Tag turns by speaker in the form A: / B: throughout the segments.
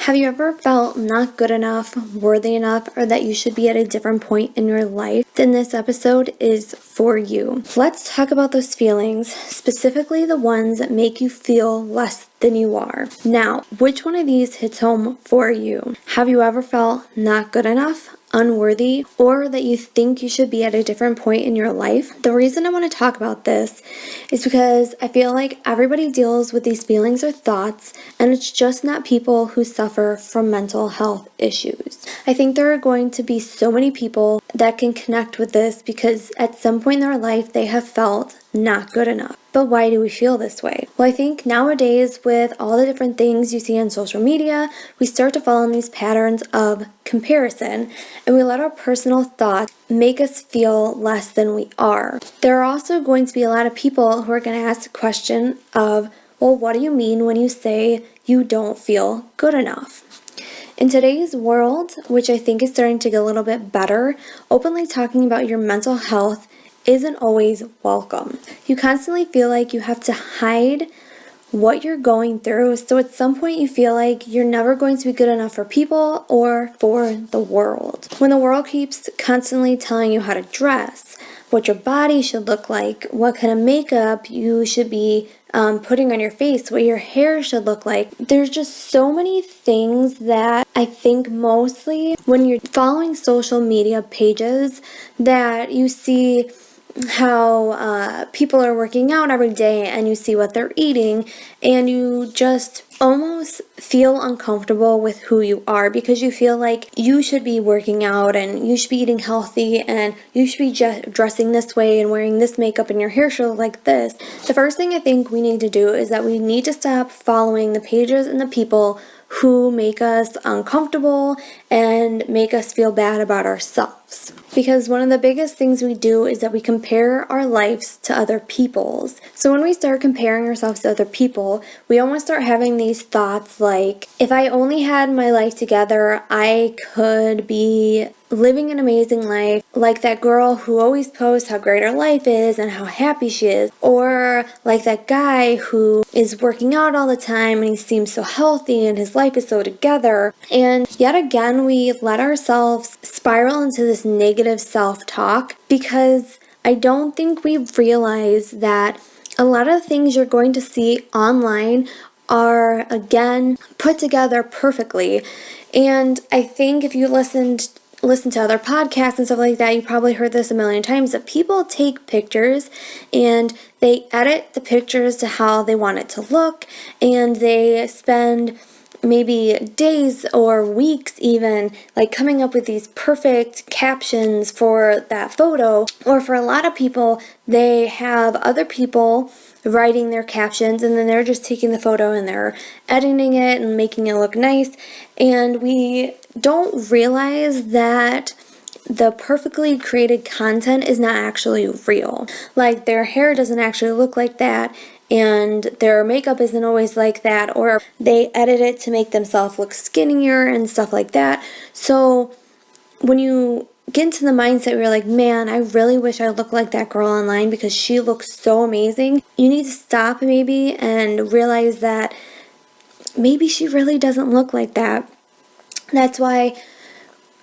A: Have you ever felt not good enough, worthy enough, or that you should be at a different point in your life? Then this episode is for you. Let's talk about those feelings, specifically the ones that make you feel less than you are. Now, which one of these hits home for you? Have you ever felt not good enough, unworthy, or that you think you should be at a different point in your life? The reason I want to talk about this is because I feel like everybody deals with these feelings or thoughts, and it's just not people who suffer from mental health issues. I think there are going to be so many people that can connect with this because at some point in their life they have felt not good enough. But why do we feel this way? Well, I think nowadays with all the different things you see on social media, we start to fall in these patterns of comparison and we let our personal thoughts make us feel less than we are. There are also going to be a lot of people who are going to ask the question of, well, what do you mean when you say you don't feel good enough? In today's world, which I think is starting to get a little bit better, openly talking about your mental health isn't always welcome. You constantly feel like you have to hide what you're going through, so at some point you feel like you're never going to be good enough for people or for the world. When the world keeps constantly telling you how to dress, what your body should look like, what kind of makeup you should be putting on your face, what your hair should look like. There's just so many things that I think mostly when you're following social media pages that you see how people are working out every day and you see what they're eating and you just almost feel uncomfortable with who you are because you feel like you should be working out and you should be eating healthy and you should be dressing this way and wearing this makeup and your hair should look like this. The first thing I think we need to do is that we need to stop following the pages and the people who make us uncomfortable and make us feel bad about ourselves. Because one of the biggest things we do is that we compare our lives to other people's. So when we start comparing ourselves to other people, we almost start having these thoughts like, if I only had my life together, I could be living an amazing life, like that girl who always posts how great her life is and how happy she is, or like that guy who is working out all the time and he seems so healthy and his life is so together. And yet again, we let ourselves spiral into this negative self-talk because I don't think we realize that a lot of the things you're going to see online are, again, put together perfectly. And I think if you listen to other podcasts and stuff like that, you probably heard this a million times, that people take pictures and they edit the pictures to how they want it to look, and they spend maybe days or weeks even like coming up with these perfect captions for that photo. Or for a lot of people, they have other people writing their captions and then they're just taking the photo and they're editing it and making it look nice. And we don't realize that the perfectly created content is not actually real. Like their hair doesn't actually look like that, and their makeup isn't always like that, or they edit it to make themselves look skinnier and stuff like that. So when you get into the mindset where you're like, man, I really wish I looked like that girl online because she looks so amazing, you need to stop maybe and realize that maybe she really doesn't look like that. That's why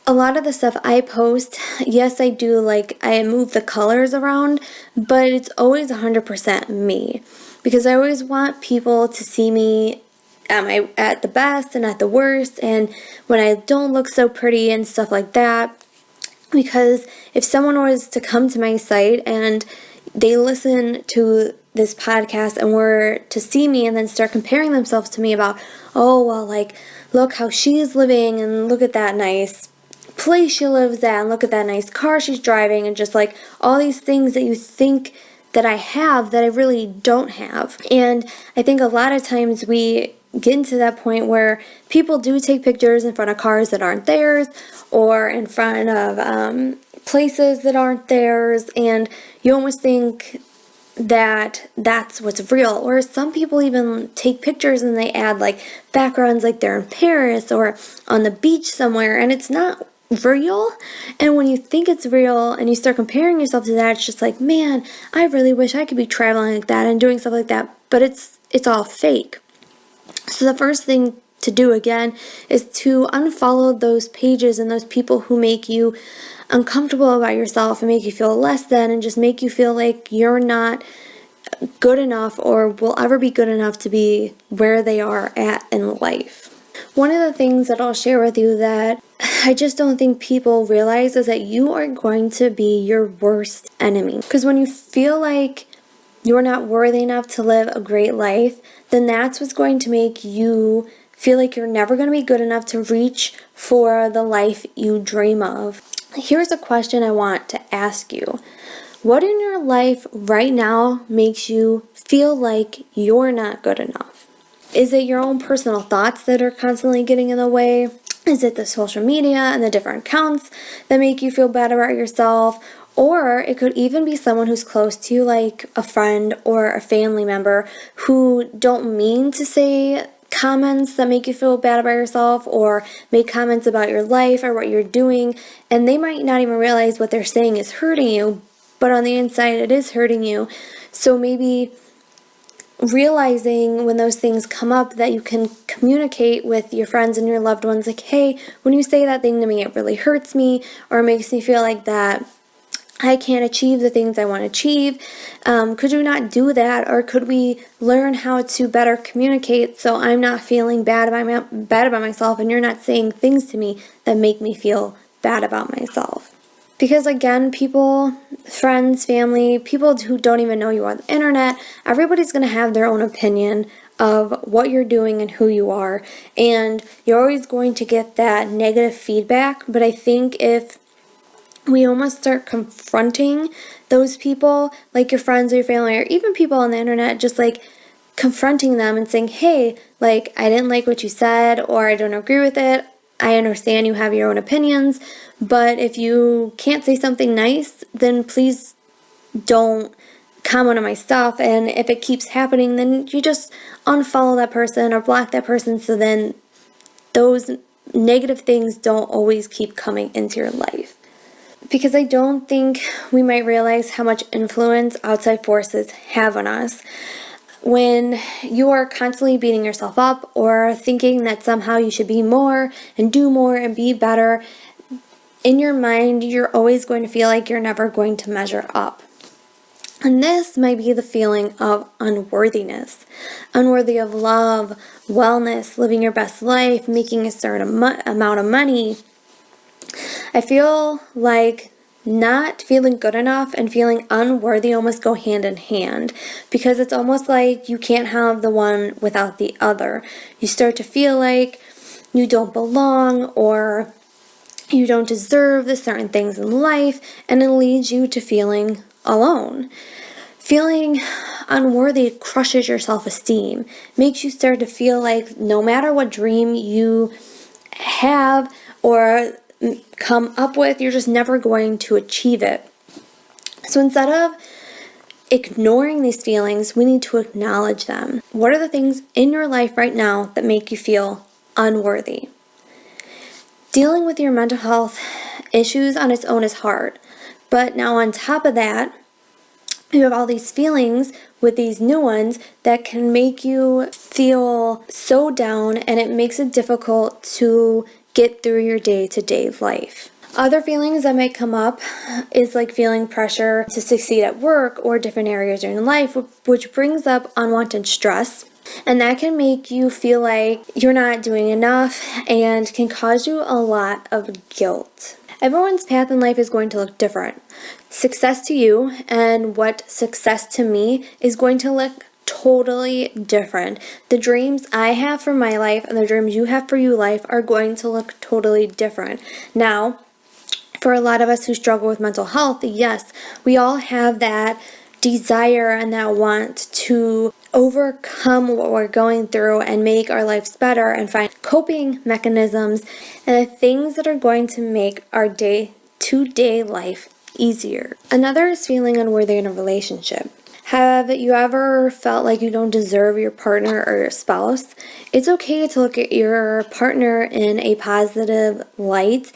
A: a lot of the stuff I post, yes, I do, like, I move the colors around, but it's always 100% me. Because I always want people to see me at the best and at the worst, and when I don't look so pretty and stuff like that. Because if someone was to come to my site and they listen to this podcast and were to see me and then start comparing themselves to me about, oh, well, like, look how she's living and look at that nice place she lives at and look at that nice car she's driving, and just like all these things that you think that I have that I really don't have. And I think a lot of times we get into that point where people do take pictures in front of cars that aren't theirs or in front of places that aren't theirs, and you almost think that that's what's real. Or some people even take pictures and they add like backgrounds like they're in Paris or on the beach somewhere, and it's not real. And when you think it's real and you start comparing yourself to that, it's just like, man, I really wish I could be traveling like that and doing stuff like that, but it's all fake. So the first thing to do again is to unfollow those pages and those people who make you uncomfortable about yourself and make you feel less than and just make you feel like you're not good enough or will ever be good enough to be where they are at in life. One of the things that I'll share with you that I just don't think people realize is that you are going to be your worst enemy. Because when you feel like you're not worthy enough to live a great life, then that's what's going to make you feel like you're never going to be good enough to reach for the life you dream of. Here's a question I want to ask you. What in your life right now makes you feel like you're not good enough? Is it your own personal thoughts that are constantly getting in the way? Is it the social media and the different accounts that make you feel bad about yourself? Or it could even be someone who's close to you, like a friend or a family member, who don't mean to say comments that make you feel bad about yourself or make comments about your life or what you're doing, and they might not even realize what they're saying is hurting you, but on the inside it is hurting you. So maybe realizing when those things come up that you can communicate with your friends and your loved ones, like, hey, when you say that thing to me, it really hurts me or makes me feel like that I can't achieve the things I want to achieve. Could you not do that? Or could we learn how to better communicate so I'm not feeling bad about myself and you're not saying things to me that make me feel bad about myself? Because again, people, friends, family, people who don't even know you on the internet, everybody's going to have their own opinion of what you're doing and who you are. And you're always going to get that negative feedback. But I think if we almost start confronting those people, like your friends or your family, or even people on the internet, just like confronting them and saying, hey, like, I didn't like what you said, or I don't agree with it. I understand you have your own opinions, but if you can't say something nice, then please don't comment on my stuff. And if it keeps happening, then you just unfollow that person or block that person, so then those negative things don't always keep coming into your life. Because I don't think we might realize how much influence outside forces have on us. When you are constantly beating yourself up or thinking that somehow you should be more and do more and be better, in your mind, you're always going to feel like you're never going to measure up. And this might be the feeling of unworthiness. Unworthy of love, wellness, living your best life, making a certain amount of money. I feel like not feeling good enough and feeling unworthy almost go hand in hand, because it's almost like you can't have the one without the other. You start to feel like you don't belong or you don't deserve the certain things in life, and it leads you to feeling alone. Feeling unworthy crushes your self-esteem, makes you start to feel like no matter what dream you have or come up with, you're just never going to achieve it. So instead of ignoring these feelings, we need to acknowledge them. What are the things in your life right now that make you feel unworthy? Dealing with your mental health issues on its own is hard. But now on top of that, you have all these feelings with these new ones that can make you feel so down, and it makes it difficult to get through your day-to-day life. Other feelings that might come up is like feeling pressure to succeed at work or different areas in your life, which brings up unwanted stress. And that can make you feel like you're not doing enough and can cause you a lot of guilt. Everyone's path in life is going to look different. Success to you and what success to me is going to look totally different. The dreams I have for my life and the dreams you have for your life are going to look totally different. Now, for a lot of us who struggle with mental health, yes, we all have that desire and that want to overcome what we're going through and make our lives better and find coping mechanisms and the things that are going to make our day-to-day life easier. Another is feeling unworthy in a relationship. Have you ever felt like you don't deserve your partner or your spouse? It's okay to look at your partner in a positive light,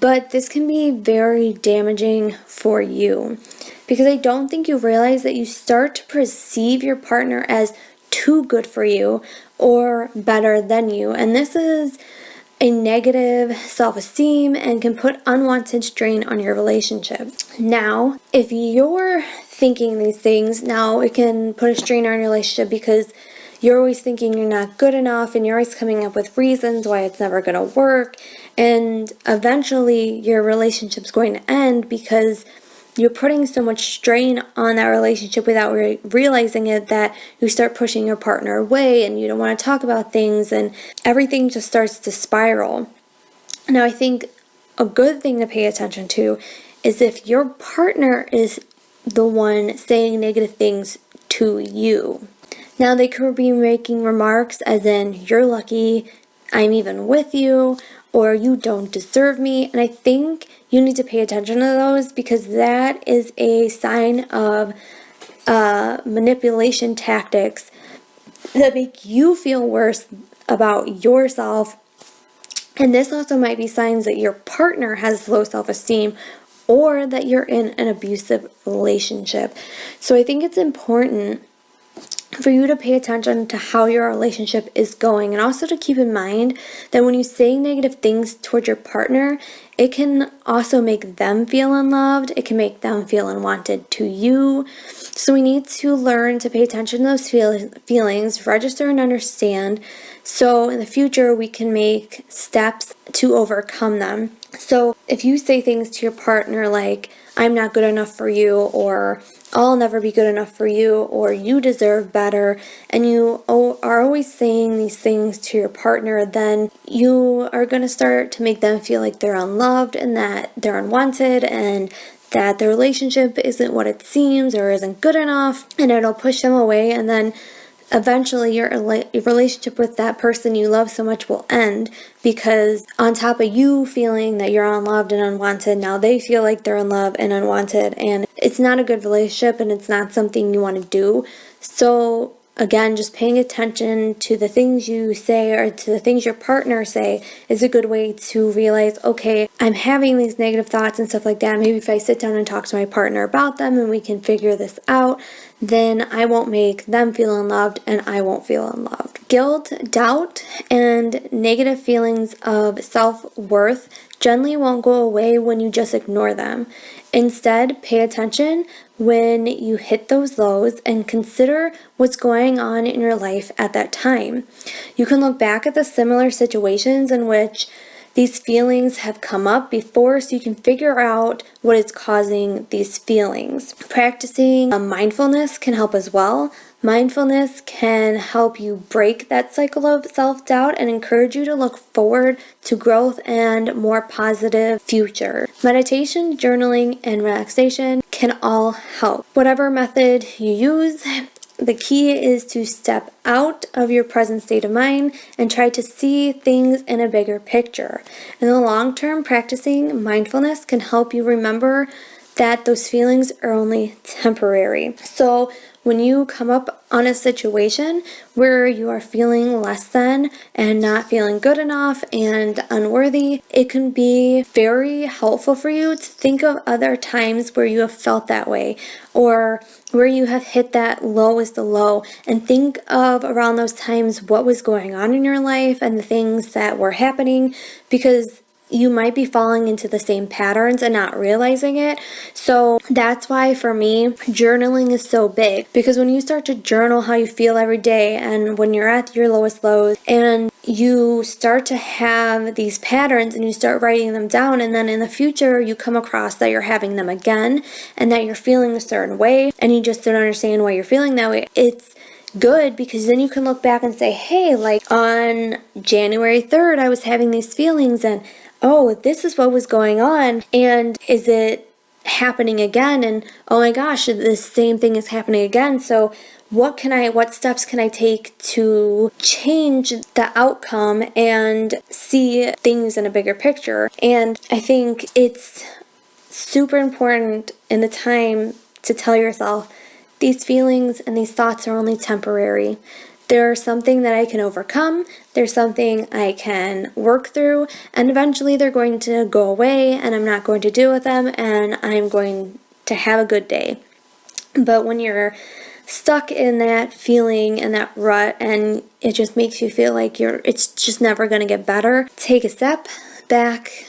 A: but this can be very damaging for you, because I don't think you realize that you start to perceive your partner as too good for you or better than you. And this is a negative self-esteem and can put unwanted strain on your relationship. Now, if you're thinking these things, now it can put a strain on your relationship because you're always thinking you're not good enough and you're always coming up with reasons why it's never going to work. And eventually your relationship's going to end because you're putting so much strain on that relationship without realizing it, that you start pushing your partner away and you don't want to talk about things and everything just starts to spiral. Now, I think a good thing to pay attention to is if your partner is the one saying negative things to you. Now, they could be making remarks as in, you're lucky I'm even with you, or you don't deserve me. And I think you need to pay attention to those because that is a sign of manipulation tactics that make you feel worse about yourself. And this also might be signs that your partner has low self-esteem or that you're in an abusive relationship. So I think it's important for you to pay attention to how your relationship is going, and also to keep in mind that when you say negative things towards your partner, it can also make them feel unloved. It can make them feel unwanted to you. So we need to learn to pay attention to those feelings, register and understand, so in the future we can make steps to overcome them. So if you say things to your partner like, I'm not good enough for you, or I'll never be good enough for you, or you deserve better, and you are always saying these things to your partner, then you are going to start to make them feel like they're unloved and that they're unwanted and that the relationship isn't what it seems or isn't good enough, and it'll push them away. And then eventually your relationship with that person you love so much will end, because on top of you feeling that you're unloved and unwanted, now they feel like they're unloved and unwanted, and it's not a good relationship and it's not something you want to do. So again, just paying attention to the things you say or to the things your partner say is a good way to realize, okay, I'm having these negative thoughts and stuff like that. Maybe if I sit down and talk to my partner about them and we can figure this out, then I won't make them feel unloved and I won't feel unloved. Guilt, doubt, and negative feelings of self-worth generally won't go away when you just ignore them. Instead, pay attention when you hit those lows and consider what's going on in your life at that time. You can look back at the similar situations in which these feelings have come up before, so you can figure out what is causing these feelings. Practicing mindfulness can help as well. Mindfulness can help you break that cycle of self-doubt and encourage you to look forward to growth and more positive future. Meditation, journaling, and relaxation can all help. Whatever method you use, the key is to step out of your present state of mind and try to see things in a bigger picture. In the long term, practicing mindfulness can help you remember that those feelings are only temporary. So when you come up on a situation where you are feeling less than and not feeling good enough and unworthy, it can be very helpful for you to think of other times where you have felt that way, or where you have hit that lowest of low, and think of around those times what was going on in your life and the things that were happening, because you might be falling into the same patterns and not realizing it. So that's why for me, journaling is so big, because when you start to journal how you feel every day and when you're at your lowest lows, and you start to have these patterns and you start writing them down, and then in the future you come across that you're having them again and that you're feeling a certain way and you just don't understand why you're feeling that way, it's good, because then you can look back and say, hey, like on January 3rd I was having these feelings, and oh, this is what was going on, and is it happening again? And oh my gosh, the same thing is happening again. So what steps can I take to change the outcome and see things in a bigger picture? And I think it's super important in the time to tell yourself these feelings and these thoughts are only temporary. They're something that I can overcome. They're something I can work through, and eventually they're going to go away and I'm not going to deal with them and I'm going to have a good day. But when you're stuck in that feeling and that rut, and it just makes you feel like it's just never going to get better, take a step back,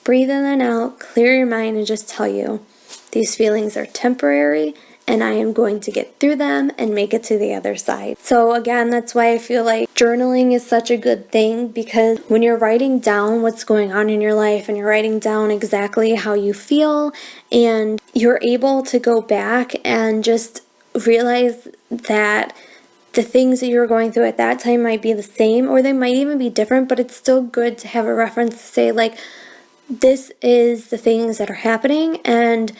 A: breathe in and out, clear your mind, and just tell you, these feelings are temporary, and I am going to get through them and make it to the other side. So again, that's why I feel like journaling is such a good thing, because when you're writing down what's going on in your life and you're writing down exactly how you feel, and you're able to go back and just realize that the things that you're going through at that time might be the same, or they might even be different, but it's still good to have a reference to say, like, this is the things that are happening, and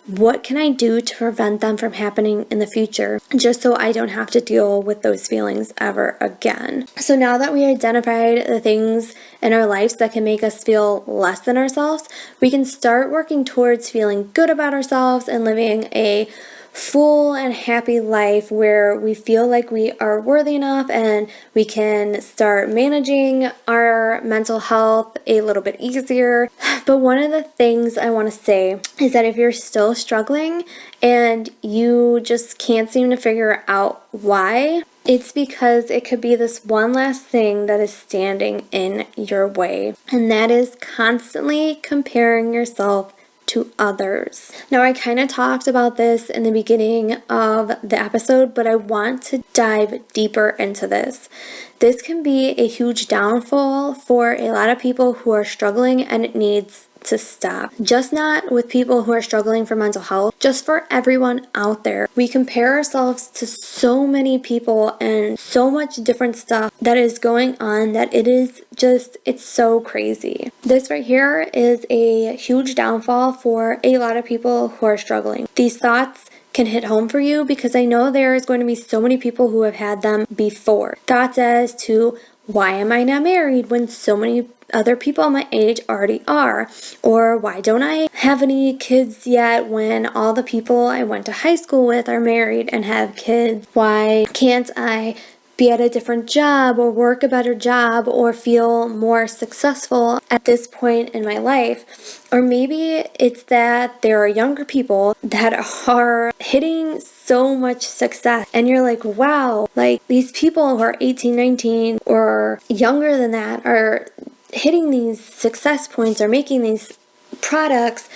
A: what can I do to prevent them from happening in the future, just so I don't have to deal with those feelings ever again. So now that we identified the things in our lives that can make us feel less than ourselves, we can start working towards feeling good about ourselves and living a full and happy life where we feel like we are worthy enough, and we can start managing our mental health a little bit easier. But one of the things I want to say is that if you're still struggling and you just can't seem to figure out why, it's because it could be this one last thing that is standing in your way, and that is constantly comparing yourself to others. Now, I kind of talked about this in the beginning of the episode, but I want to dive deeper into this. This can be a huge downfall for a lot of people who are struggling, and it needs to stop. Just not with people who are struggling for mental health, just for everyone out there. We compare ourselves to so many people and so much different stuff that is going on that it's so crazy. This right here is a huge downfall for a lot of people who are struggling. These thoughts can hit home for you because I know there is going to be so many people who have had them before. Thoughts as to, why am I not married when so many other people my age already are? Or why don't I have any kids yet when all the people I went to high school with are married and have kids? Why can't I be at a different job or work a better job or feel more successful at this point in my life? Or maybe it's that there are younger people that are hitting so much success, and you're like, wow, like these people who are 18, 19 or younger than that are hitting these success points or making these products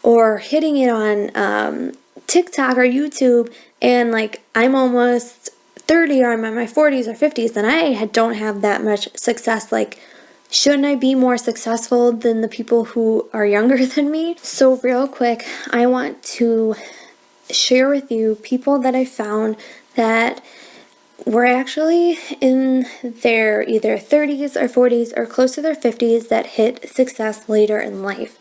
A: or hitting it on TikTok or YouTube, and like I'm almost 30 or I'm in my 40s or 50s and I don't have that much success. Like, shouldn't I be more successful than the people who are younger than me? So real quick, I want to share with you people that I found that were actually in their either 30s or 40s or close to their 50s that hit success later in life.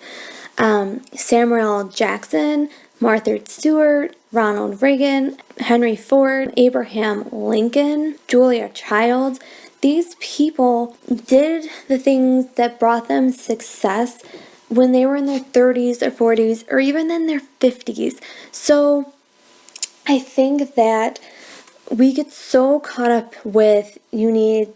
A: Samuel Jackson, Martha Stewart, Ronald Reagan, Henry Ford, Abraham Lincoln, Julia Childs. These people did the things that brought them success when they were in their 30s or 40s or even in their 50s. So I think that we get so caught up with you need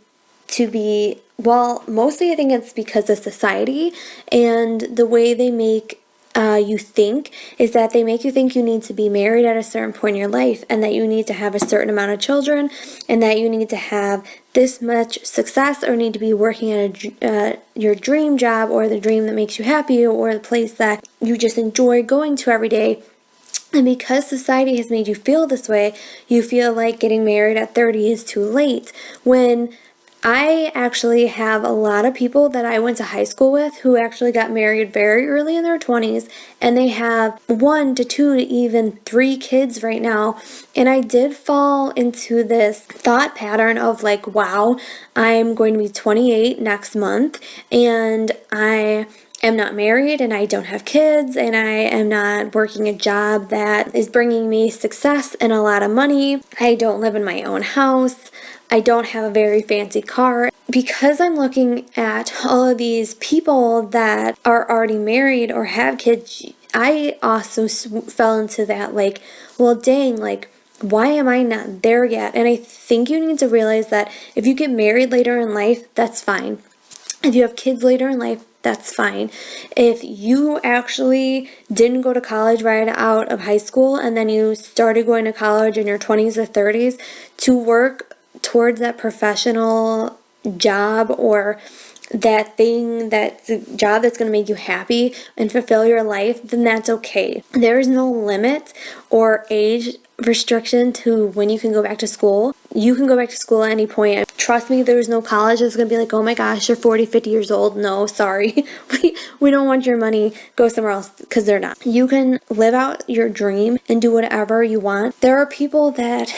A: to be, well, mostly I think it's because of society and the way they make you think is that they make you think you need to be married at a certain point in your life, and that you need to have a certain amount of children, and that you need to have this much success or need to be working at your dream job or the dream that makes you happy or the place that you just enjoy going to every day. And because society has made you feel this way, you feel like getting married at 30 is too late. When I actually have a lot of people that I went to high school with who actually got married very early in their 20s, and they have 1 to 2 to even 3 kids right now. And I did fall into this thought pattern of like, wow, I'm going to be 28 next month, and I am not married, and I don't have kids, and I am not working a job that is bringing me success and a lot of money. I don't live in my own house. I don't have a very fancy car. Because I'm looking at all of these people that are already married or have kids, I also fell into that like, well, dang, like, why am I not there yet? And I think you need to realize that if you get married later in life, that's fine. If you have kids later in life, that's fine. If you actually didn't go to college right out of high school and then you started going to college in your 20s or 30s to work towards that professional job or that job that's going to make you happy and fulfill your life, then that's okay. There is no limit or age restriction to when you can go back to school. You can go back to school at any point. Trust me, there's no college that's going to be like, oh my gosh, you're 40, 50 years old. No, sorry. we don't want your money. Go somewhere else, because they're not. You can live out your dream and do whatever you want. There are people that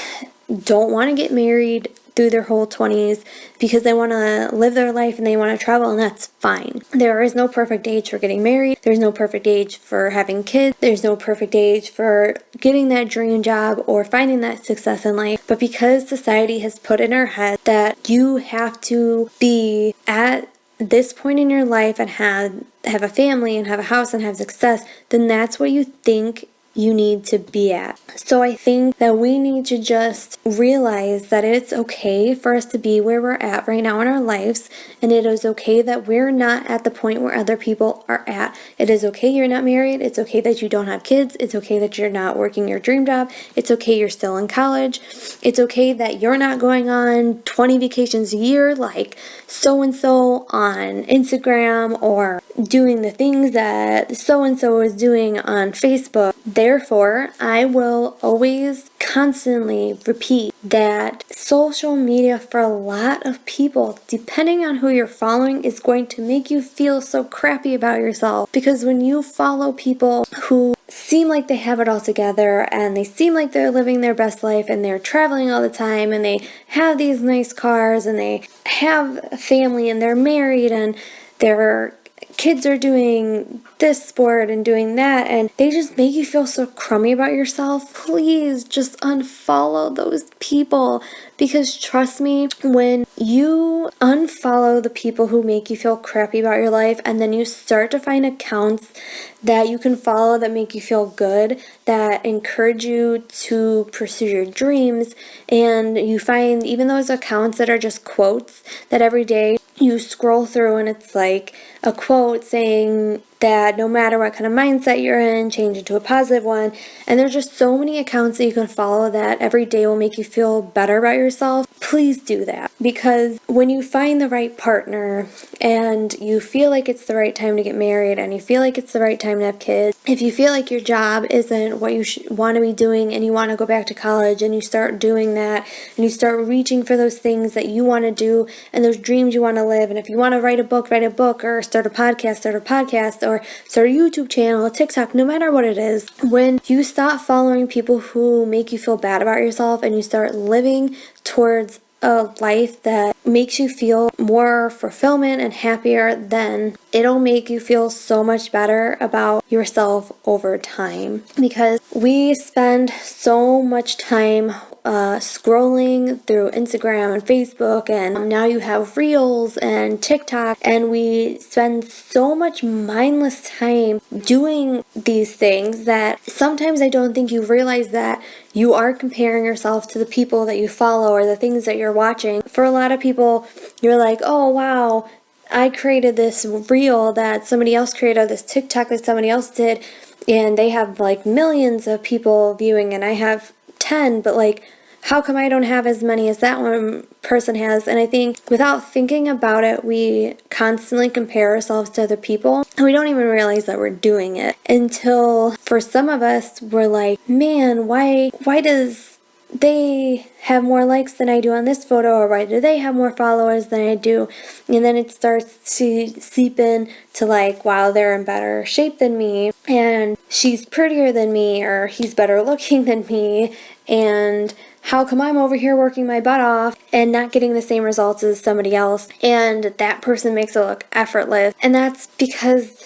A: don't want to get married through their whole 20s because they want to live their life and they want to travel, and that's fine. There is no perfect age for getting married. There's no perfect age for having kids. There's no perfect age for getting that dream job or finding that success in life. But because society has put in our head that you have to be at this point in your life and have a family and have a house and have success, then that's what you think you need to be at. So I think that we need to just realize that it's okay for us to be where we're at right now in our lives, and it is okay that we're not at the point where other people are at. It is okay you're not married. It's okay that you don't have kids. It's okay that you're not working your dream job. It's okay you're still in college. It's okay that you're not going on 20 vacations a year like so-and-so on Instagram or doing the things that so-and-so is doing on Facebook. Therefore, I will always constantly repeat that social media for a lot of people, depending on who you're following, is going to make you feel so crappy about yourself. Because when you follow people who seem like they have it all together and they seem like they're living their best life and they're traveling all the time and they have these nice cars and they have a family and they're married and their kids are doing this sport and doing that, and they just make you feel so crummy about yourself, please just unfollow those people. Because trust me, when you unfollow the people who make you feel crappy about your life and then you start to find accounts that you can follow that make you feel good, that encourage you to pursue your dreams, and you find even those accounts that are just quotes that every day you scroll through and it's like a quote saying that no matter what kind of mindset you're in, change it to a positive one. And there's just so many accounts that you can follow that every day will make you feel better about yourself. Please do that, because when you find the right partner and you feel like it's the right time to get married and you feel like it's the right time to have kids, if you feel like your job isn't what you want to be doing and you want to go back to college and you start doing that and you start reaching for those things that you want to do and those dreams you want to live, and if you want to write a book, or start a podcast, or start a YouTube channel, a TikTok, no matter what it is, when you stop following people who make you feel bad about yourself and you start living towards a life that makes you feel more fulfillment and happier, then it'll make you feel so much better about yourself over time. Because we spend so much time scrolling through Instagram and Facebook, and now you have Reels and TikTok, and we spend so much mindless time doing these things that sometimes I don't think you realize that you are comparing yourself to the people that you follow or the things that you're watching. For a lot of people, you're like, oh wow, I created this reel that somebody else created, this TikTok that somebody else did, and they have like millions of people viewing and I have 10, but like, how come I don't have as many as that one person has? And I think without thinking about it, we constantly compare ourselves to other people and we don't even realize that we're doing it until for some of us, we're like, man, why does they have more likes than I do on this photo, or why do they have more followers than I do? And then it starts to seep in to like, wow, they're in better shape than me, and she's prettier than me, or he's better looking than me, and how come I'm over here working my butt off and not getting the same results as somebody else, and that person makes it look effortless? And that's because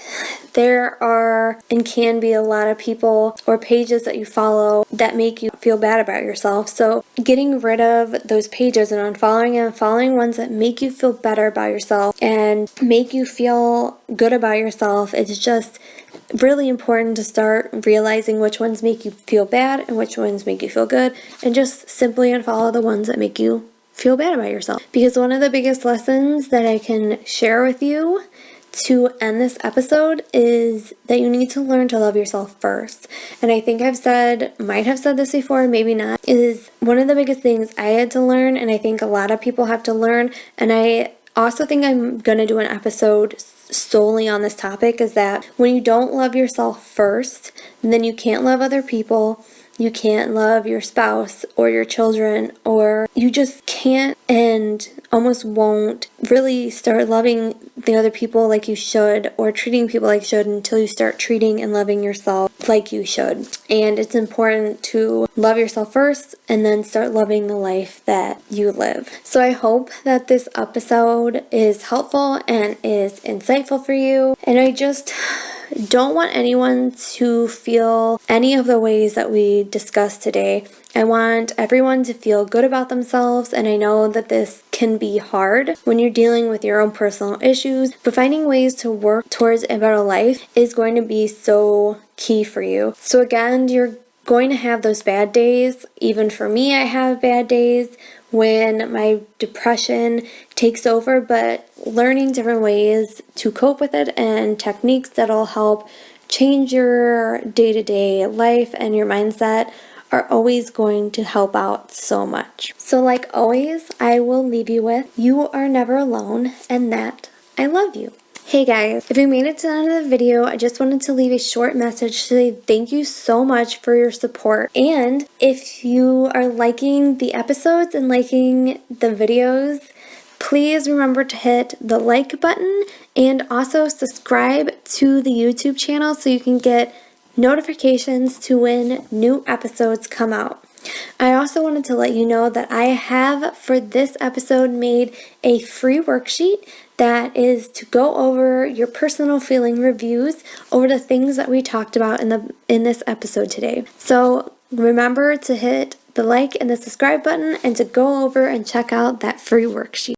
A: there are and can be a lot of people or pages that you follow that make you feel bad about yourself. So getting rid of those pages and unfollowing and following ones that make you feel better about yourself and make you feel good about yourself, it's just really important to start realizing which ones make you feel bad and which ones make you feel good, and just simply unfollow the ones that make you feel bad about yourself. Because one of the biggest lessons that I can share with you to end this episode is that you need to learn to love yourself first. And I think might have said this before, maybe not, is one of the biggest things I had to learn, and I think a lot of people have to learn, and I also think I'm going to do an episode solely on this topic, is that when you don't love yourself first, then you can't love other people. You can't love your spouse or your children, or you just can't and almost won't really start loving the other people like you should, or treating people like you should, until you start treating and loving yourself like you should. And it's important to love yourself first and then start loving the life that you live. So I hope that this episode is helpful and is insightful for you. And I just don't want anyone to feel any of the ways that we discussed today. I want everyone to feel good about themselves, and I know that this can be hard when you're dealing with your own personal issues, but finding ways to work towards a better life is going to be so key for you. So again, you're going to have those bad days. Even for me, I have bad days when my depression takes over, but learning different ways to cope with it and techniques that'll help change your day-to-day life and your mindset are always going to help out so much. So like always, I will leave you with, you are never alone, and that I love you. Hey guys, if you made it to the end of the video, I just wanted to leave a short message to say thank you so much for your support. And if you are liking the episodes and liking the videos, please remember to hit the like button and also subscribe to the YouTube channel so you can get notifications to when new episodes come out. I also wanted to let you know that I have, for this episode, made a free worksheet that is to go over your personal feeling reviews over the things that we talked about in this episode today. So remember to hit the like and the subscribe button and to go over and check out that free worksheet.